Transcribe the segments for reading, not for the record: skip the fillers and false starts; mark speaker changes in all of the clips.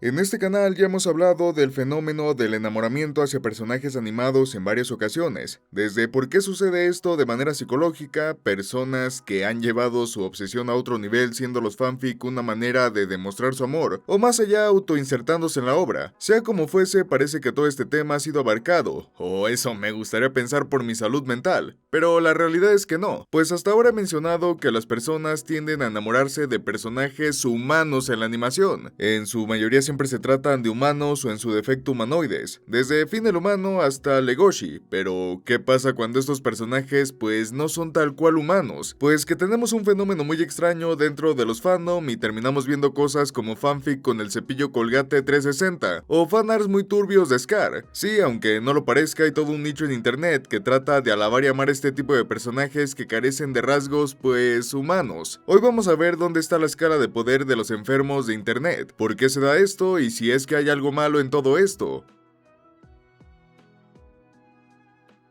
Speaker 1: En este canal ya hemos hablado del fenómeno del enamoramiento hacia personajes animados en varias ocasiones, desde por qué sucede esto de manera psicológica, personas que han llevado su obsesión a otro nivel siendo los fanfic una manera de demostrar su amor, o más allá autoinsertándose en la obra. Sea como fuese, parece que todo este tema ha sido abarcado, o eso me gustaría pensar por mi salud mental, pero la realidad es que no, pues hasta ahora he mencionado que las personas tienden a enamorarse de personajes humanos en la animación, en su mayoría siempre se tratan de humanos o en su defecto humanoides, desde Finn el humano hasta Legoshi, pero ¿qué pasa cuando estos personajes pues no son tal cual humanos? Pues que tenemos un fenómeno muy extraño dentro de los fandom y terminamos viendo cosas como fanfic con el cepillo Colgate 360 o fanarts muy turbios de Scar. Sí, aunque no lo parezca, hay todo un nicho en internet que trata de alabar y amar este tipo de personajes que carecen de rasgos pues humanos. Hoy vamos a ver dónde está la escala de poder de los enfermos de internet, por qué se da esto y si es que hay algo malo en todo esto.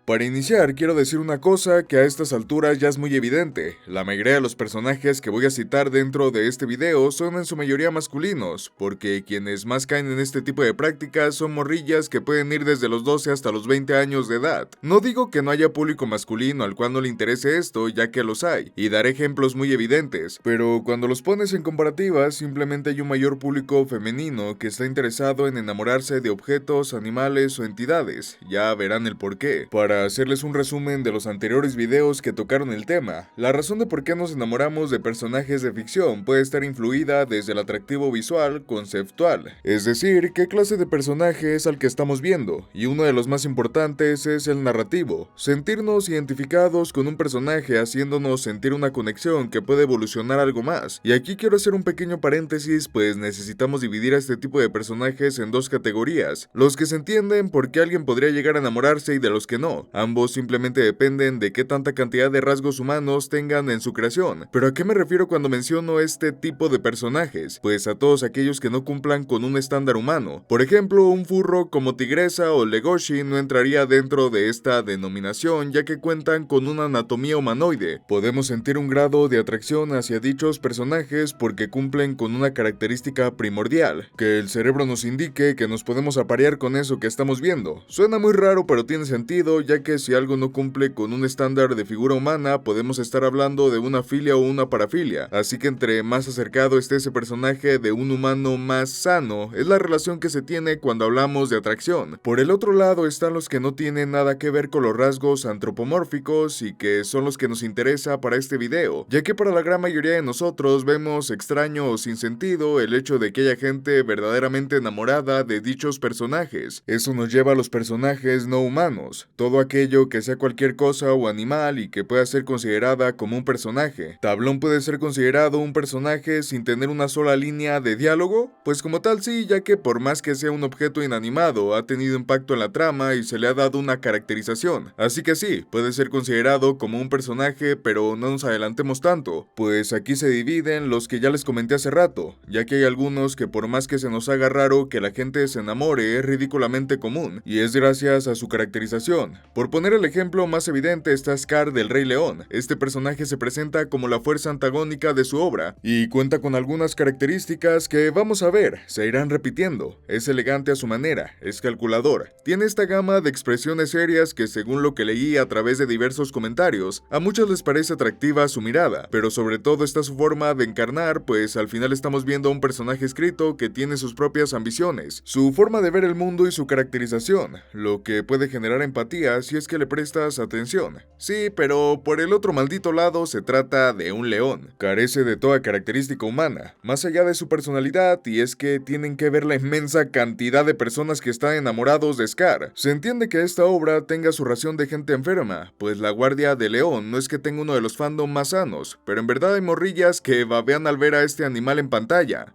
Speaker 1: Para iniciar, quiero decir una cosa que a estas alturas ya es muy evidente. La mayoría de los personajes que voy a citar dentro de este video son en su mayoría masculinos, porque quienes más caen en este tipo de prácticas son morrillas que pueden ir desde los 12 hasta los 20 años de edad. No digo que no haya público masculino al cual no le interese esto, ya que los hay, y daré ejemplos muy evidentes, pero cuando los pones en comparativa, simplemente hay un mayor público femenino que está interesado en enamorarse de objetos, animales o entidades. Ya verán el porqué. Para hacerles un resumen de los anteriores videos que tocaron el tema, la razón de por qué nos enamoramos de personajes de ficción puede estar influida desde el atractivo visual conceptual, es decir, qué clase de personaje es al que estamos viendo, y uno de los más importantes es el narrativo, sentirnos identificados con un personaje haciéndonos sentir una conexión que puede evolucionar algo más. Y aquí quiero hacer un pequeño paréntesis, pues necesitamos dividir a este tipo de personajes en dos categorías, los que se entienden por qué alguien podría llegar a enamorarse y de los que no. Ambos simplemente dependen de qué tanta cantidad de rasgos humanos tengan en su creación. Pero ¿a qué me refiero cuando menciono este tipo de personajes? Pues a todos aquellos que no cumplan con un estándar humano. Por ejemplo, un furro como Tigresa o Legoshi no entraría dentro de esta denominación, ya que cuentan con una anatomía humanoide. Podemos sentir un grado de atracción hacia dichos personajes porque cumplen con una característica primordial, que el cerebro nos indique que nos podemos aparear con eso que estamos viendo. Suena muy raro, pero tiene sentido, ya que si algo no cumple con un estándar de figura humana, podemos estar hablando de una filia o una parafilia, así que entre más acercado esté ese personaje de un humano más sano, es la relación que se tiene cuando hablamos de atracción. Por el otro lado están los que no tienen nada que ver con los rasgos antropomórficos y que son los que nos interesa para este video, ya que para la gran mayoría de nosotros vemos extraño o sin sentido el hecho de que haya gente verdaderamente enamorada de dichos personajes. Eso nos lleva a los personajes no humanos, todo aquello que sea cualquier cosa o animal y que pueda ser considerada como un personaje. ¿Tablón puede ser considerado un personaje sin tener una sola línea de diálogo? Pues como tal sí, ya que por más que sea un objeto inanimado, ha tenido impacto en la trama y se le ha dado una caracterización. Así que sí, puede ser considerado como un personaje, pero no nos adelantemos tanto, pues aquí se dividen los que ya les comenté hace rato, ya que hay algunos que por más que se nos haga raro que la gente se enamore es ridículamente común, y es gracias a su caracterización. Por poner el ejemplo más evidente está Scar del Rey León. Este personaje se presenta como la fuerza antagónica de su obra, y cuenta con algunas características que vamos a ver, se irán repitiendo. Es elegante a su manera, es calculador, tiene esta gama de expresiones serias que según lo que leí a través de diversos comentarios, a muchos les parece atractiva su mirada, pero sobre todo está su forma de encarnar, pues al final estamos viendo a un personaje escrito que tiene sus propias ambiciones, su forma de ver el mundo y su caracterización, lo que puede generar empatía si es que le prestas atención. Sí, pero por el otro maldito lado se trata de un león. Carece de toda característica humana, más allá de su personalidad, y es que tienen que ver la inmensa cantidad de personas que están enamorados de Scar. Se entiende que esta obra tenga su ración de gente enferma, pues la Guardia de León no es que tenga uno de los fandom más sanos, pero en verdad hay morrillas que babean al ver a este animal en pantalla.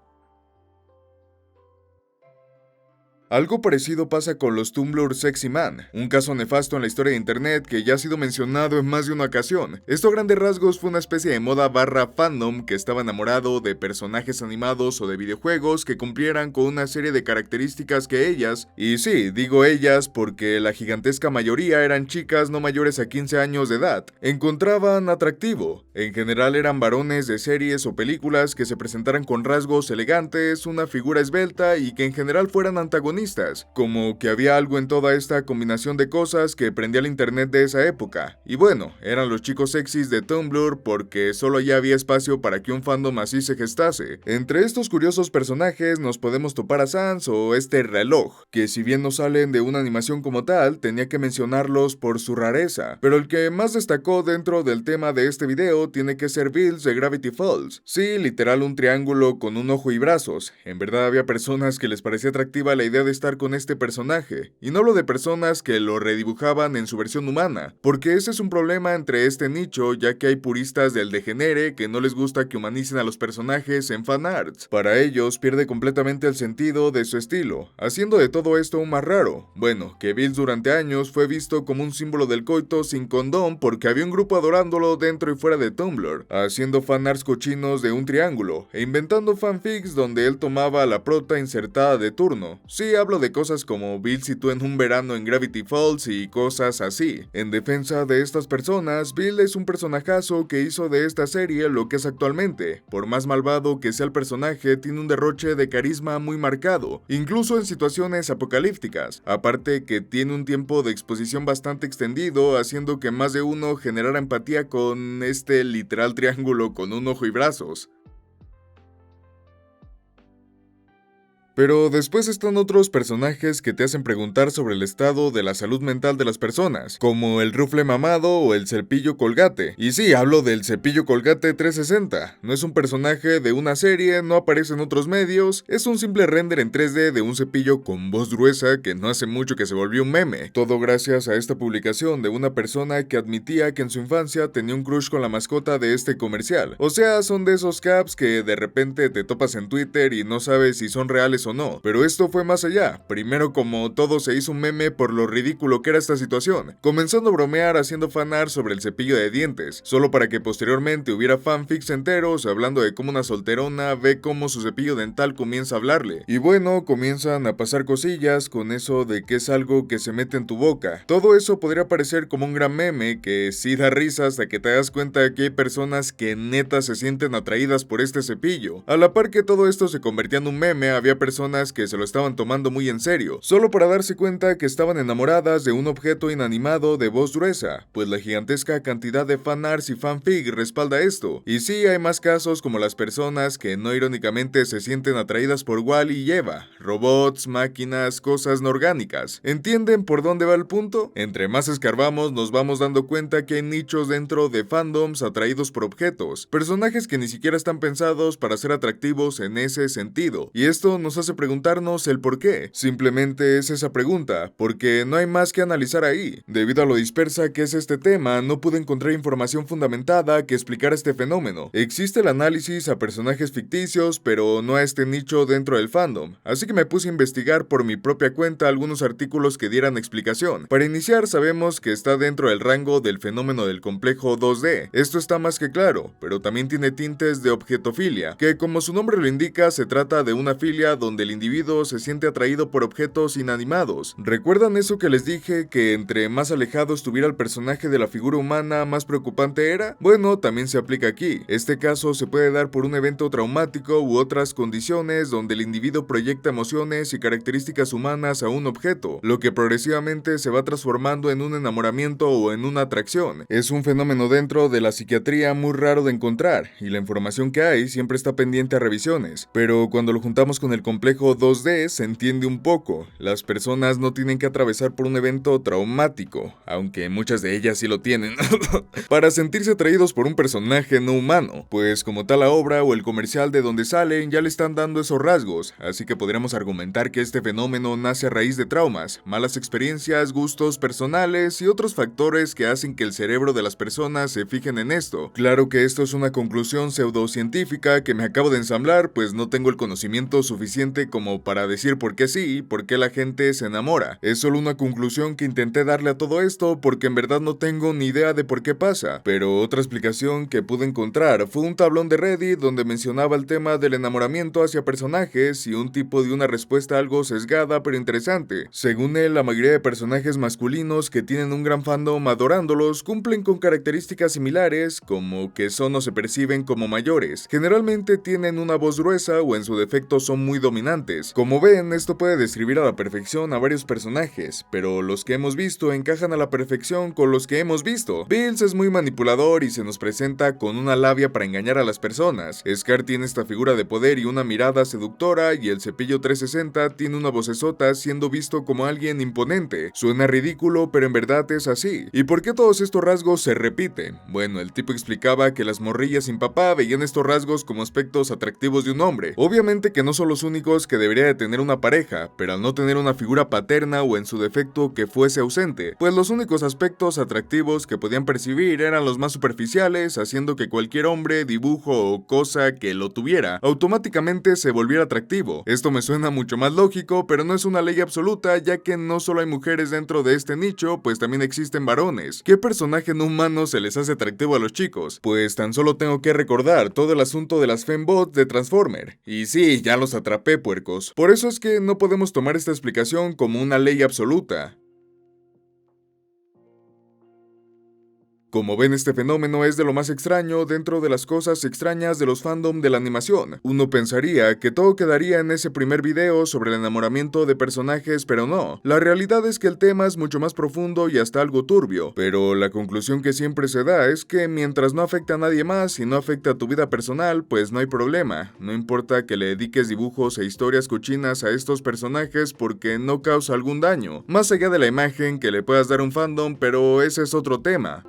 Speaker 1: Algo parecido pasa con los Tumblr Sexy Man, un caso nefasto en la historia de internet que ya ha sido mencionado en más de una ocasión. Esto a grandes rasgos fue una especie de moda barra fandom que estaba enamorado de personajes animados o de videojuegos que cumplieran con una serie de características que ellas, y sí, digo ellas porque la gigantesca mayoría eran chicas no mayores a 15 años de edad, encontraban atractivo. En general eran varones de series o películas que se presentaran con rasgos elegantes, una figura esbelta y que en general fueran antagonistas, como que había algo en toda esta combinación de cosas que prendía el internet de esa época. Y bueno, eran los chicos sexys de Tumblr porque solo allí había espacio para que un fandom así se gestase. Entre estos curiosos personajes nos podemos topar a Sans o este reloj, que si bien no salen de una animación como tal, tenía que mencionarlos por su rareza. Pero el que más destacó dentro del tema de este video tiene que ser Bills de Gravity Falls. Sí, literal un triángulo con un ojo y brazos. En verdad había personas que les parecía atractiva la idea de estar con este personaje, y no hablo de personas que lo redibujaban en su versión humana, porque ese es un problema entre este nicho, ya que hay puristas del degenere que no les gusta que humanicen a los personajes en fanarts. Para ellos pierde completamente el sentido de su estilo, haciendo de todo esto aún más raro. Bueno, que Bills durante años fue visto como un símbolo del coito sin condón porque había un grupo adorándolo dentro y fuera de Tumblr, haciendo fanarts cochinos de un triángulo, e inventando fanfics donde él tomaba a la prota insertada de turno. Sí, hablo de cosas como Bills y tú en un verano en Gravity Falls y cosas así. En defensa de estas personas, Bill es un personajazo que hizo de esta serie lo que es actualmente. Por más malvado que sea el personaje, tiene un derroche de carisma muy marcado, incluso en situaciones apocalípticas. Aparte que tiene un tiempo de exposición bastante extendido, haciendo que más de uno generara empatía con este literal triángulo con un ojo y brazos. Pero después están otros personajes que te hacen preguntar sobre el estado de la salud mental de las personas, como el rufle mamado o el cepillo colgate. Y sí, hablo del cepillo colgate 360. No es un personaje de una serie, no aparece en otros medios, es un simple render en 3D de un cepillo con voz gruesa que no hace mucho que se volvió un meme. Todo gracias a esta publicación de una persona que admitía que en su infancia tenía un crush con la mascota de este comercial. O sea, son de esos caps que de repente te topas en Twitter y no sabes si son reales o no, pero esto fue más allá. Primero, como todo, se hizo un meme por lo ridículo que era esta situación, comenzando a bromear haciendo fanart sobre el cepillo de dientes, solo para que posteriormente hubiera fanfics enteros hablando de cómo una solterona ve cómo su cepillo dental comienza a hablarle. Y bueno, comienzan a pasar cosillas con eso de que es algo que se mete en tu boca. Todo eso podría parecer como un gran meme que sí da risa hasta que te das cuenta que hay personas que neta se sienten atraídas por este cepillo. A la par que todo esto se convertía en un meme, había personas que se lo estaban tomando muy en serio, solo para darse cuenta que estaban enamoradas de un objeto inanimado de voz gruesa, pues la gigantesca cantidad de fanarts y fanfic respalda esto. Y sí, hay más casos como las personas que no irónicamente se sienten atraídas por Wall-E y Eva, robots, máquinas, cosas no orgánicas. ¿Entienden por dónde va el punto? Entre más escarbamos nos vamos dando cuenta que hay nichos dentro de fandoms atraídos por objetos, personajes que ni siquiera están pensados para ser atractivos en ese sentido, y esto nos hace preguntarnos el por qué. Simplemente es esa pregunta, porque no hay más que analizar ahí. Debido a lo dispersa que es este tema, no pude encontrar información fundamentada que explicara este fenómeno. Existe el análisis a personajes ficticios, pero no a este nicho dentro del fandom, así que me puse a investigar por mi propia cuenta algunos artículos que dieran explicación. Para iniciar, sabemos que está dentro del rango del fenómeno del complejo 2D. Esto está más que claro, pero también tiene tintes de objetofilia, que como su nombre lo indica, se trata de una filia donde el individuo se siente atraído por objetos inanimados. ¿Recuerdan eso que les dije, que entre más alejado estuviera el personaje de la figura humana, más preocupante era? Bueno, también se aplica aquí. Este caso se puede dar por un evento traumático u otras condiciones donde el individuo proyecta emociones y características humanas a un objeto, lo que progresivamente se va transformando en un enamoramiento o en una atracción. Es un fenómeno dentro de la psiquiatría muy raro de encontrar, y la información que hay siempre está pendiente a revisiones, pero cuando lo juntamos con el complejo 2D se entiende un poco. Las personas no tienen que atravesar por un evento traumático, aunque muchas de ellas sí lo tienen, para sentirse atraídos por un personaje no humano, pues como tal la obra o el comercial de donde salen ya le están dando esos rasgos, así que podríamos argumentar que este fenómeno nace a raíz de traumas, malas experiencias, gustos personales y otros factores que hacen que el cerebro de las personas se fijen en esto. Claro que esto es una conclusión pseudocientífica que me acabo de ensamblar, pues no tengo el conocimiento suficiente suficiente como para decir por qué sí y por qué la gente se enamora. Es solo una conclusión que intenté darle a todo esto porque en verdad no tengo ni idea de por qué pasa, pero otra explicación que pude encontrar fue un tablón de Reddit donde mencionaba el tema del enamoramiento hacia personajes y un tipo de una respuesta algo sesgada pero interesante. Según él, la mayoría de personajes masculinos que tienen un gran fandom adorándolos cumplen con características similares, como que son o se perciben como mayores. Generalmente tienen una voz gruesa o en su defecto son muy dominantes. Como ven, esto puede describir a la perfección a varios personajes, pero los que hemos visto encajan a la perfección con los que hemos visto. Bills es muy manipulador y se nos presenta con una labia para engañar a las personas. Scar tiene esta figura de poder y una mirada seductora, y el Cepillo 360 tiene una vocesota siendo visto como alguien imponente. Suena ridículo, pero en verdad es así. ¿Y por qué todos estos rasgos se repiten? Bueno, el tipo explicaba que las morrillas sin papá veían estos rasgos como aspectos atractivos de un hombre. Obviamente que no son los únicos que debería de tener una pareja, pero al no tener una figura paterna o en su defecto que fuese ausente, pues los únicos aspectos atractivos que podían percibir eran los más superficiales, haciendo que cualquier hombre, dibujo o cosa que lo tuviera automáticamente se volviera atractivo. Esto me suena mucho más lógico, pero no es una ley absoluta, ya que no solo hay mujeres dentro de este nicho, pues también existen varones. ¿Qué personaje no humano se les hace atractivo a los chicos? Pues tan solo tengo que recordar todo el asunto de las fembots de Transformer. Y sí, ya los atrapé, puercos. Por eso es que no podemos tomar esta explicación como una ley absoluta. Como ven, este fenómeno es de lo más extraño dentro de las cosas extrañas de los fandom de la animación. Uno pensaría que todo quedaría en ese primer video sobre el enamoramiento de personajes, pero no. La realidad es que el tema es mucho más profundo y hasta algo turbio, pero la conclusión que siempre se da es que mientras no afecta a nadie más y no afecta a tu vida personal, pues no hay problema. No importa que le dediques dibujos e historias cochinas a estos personajes porque no causa algún daño, más allá de la imagen que le puedas dar a un fandom, pero ese es otro tema.